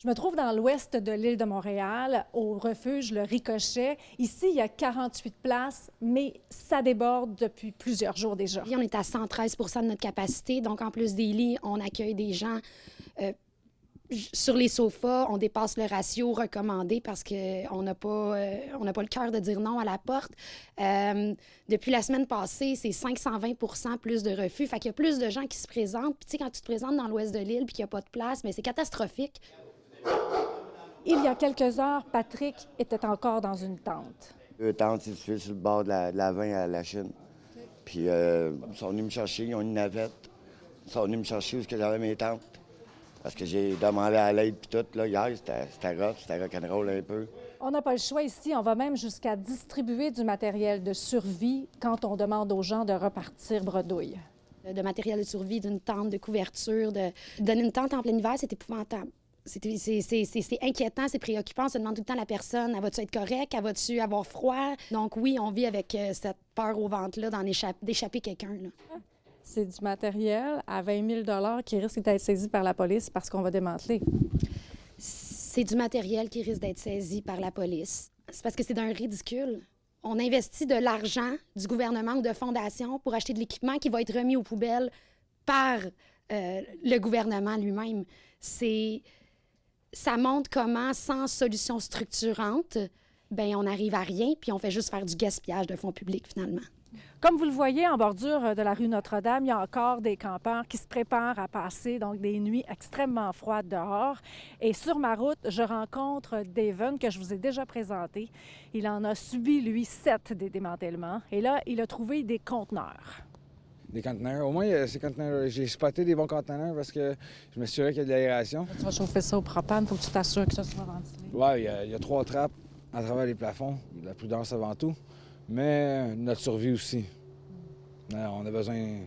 Je me trouve dans l'ouest de l'île de Montréal, au refuge Le Ricochet. Ici, il y a 48 places, mais ça déborde depuis plusieurs jours déjà. On est à 113 de notre capacité. Donc, en plus des lits, on accueille des gens sur les sofas. On dépasse le ratio recommandé parce qu'on n'a pas le cœur de dire non à la porte. Depuis la semaine passée, c'est 520 plus de refus. Fait qu'il y a plus de gens qui se présentent. Puis, tu sais, quand tu te présentes dans l'ouest de l'île puis qu'il n'y a pas de place, mais c'est catastrophique. Il y a quelques heures, Patrick était encore dans une tente. Deux tentes situées sur le bord de la 20 à la Chine. Puis ils sont venus me chercher, ils ont une navette. Ils sont venus me chercher où j'avais mes tentes. Parce que j'ai demandé à l'aide puis tout. Là, hier, c'était rough, c'était rock'n'roll un peu. On n'a pas le choix ici. On va même jusqu'à distribuer du matériel de survie quand on demande aux gens de repartir bredouille. De matériel de survie, d'une tente, de couverture. Donner une tente en plein hiver, c'est épouvantable. C'est inquiétant, c'est préoccupant. On se demande tout le temps à la personne, elle va-tu être correcte, elle va-tu avoir froid? Donc oui, on vit avec cette peur au ventre-là d'échapper quelqu'un. C'est du matériel à 20 000 qui risque d'être saisi par la police parce qu'on va démanteler. C'est du matériel qui risque d'être saisi par la police. C'est parce que c'est d'un ridicule. On investit de l'argent du gouvernement ou de fondations pour acheter de l'équipement qui va être remis aux poubelles par le gouvernement lui-même. Ça montre comment, sans solution structurante, bien, on n'arrive à rien, puis on fait juste faire du gaspillage de fonds publics, finalement. Comme vous le voyez, en bordure de la rue Notre-Dame, il y a encore des campeurs qui se préparent à passer donc des nuits extrêmement froides dehors. Et sur ma route, je rencontre Daven, que je vous ai déjà présenté. Il en a subi, lui, 7 des démantèlements. Et là, il a trouvé des conteneurs. Des conteneurs. Au moins, ces conteneurs, j'ai spoté des bons conteneurs parce que je m'assurais qu'il y a de l'aération. Tu vas chauffer ça au propane, il faut que tu t'assures que ça soit ventilé. Oui, il y a 3 trappes à travers les plafonds. La prudence avant tout, mais notre survie aussi. On a besoin...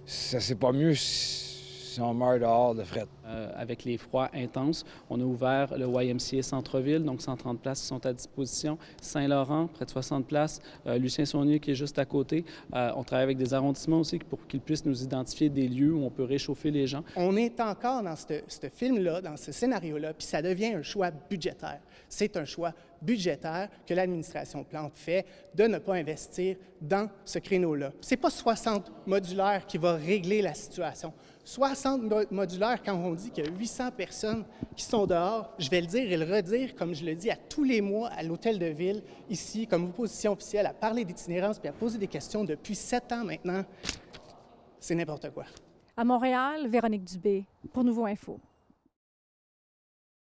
Ça, c'est pas mieux si on meurt dehors de fret. Avec les froids intenses, on a ouvert le YMCA Centre-Ville, donc 130 places qui sont à disposition. Saint-Laurent, près de 60 places. Lucien-Saunier qui est juste à côté. On travaille avec des arrondissements aussi pour qu'ils puissent nous identifier des lieux où on peut réchauffer les gens. On est encore dans ce film-là, dans ce scénario-là, puis ça devient un choix budgétaire. C'est un choix budgétaire que l'administration Plante fait de ne pas investir dans ce créneau-là. C'est pas 60 modulaires qui va régler la situation. 60 modulaires, quand on dit qu'il y a 800 personnes qui sont dehors, je vais le dire et le redire, comme je le dis à tous les mois à l'Hôtel de Ville, ici, comme opposition officielle, à parler d'itinérance puis à poser des questions depuis 7 ans maintenant, c'est n'importe quoi. À Montréal, Véronique Dubé, pour Nouveau Info.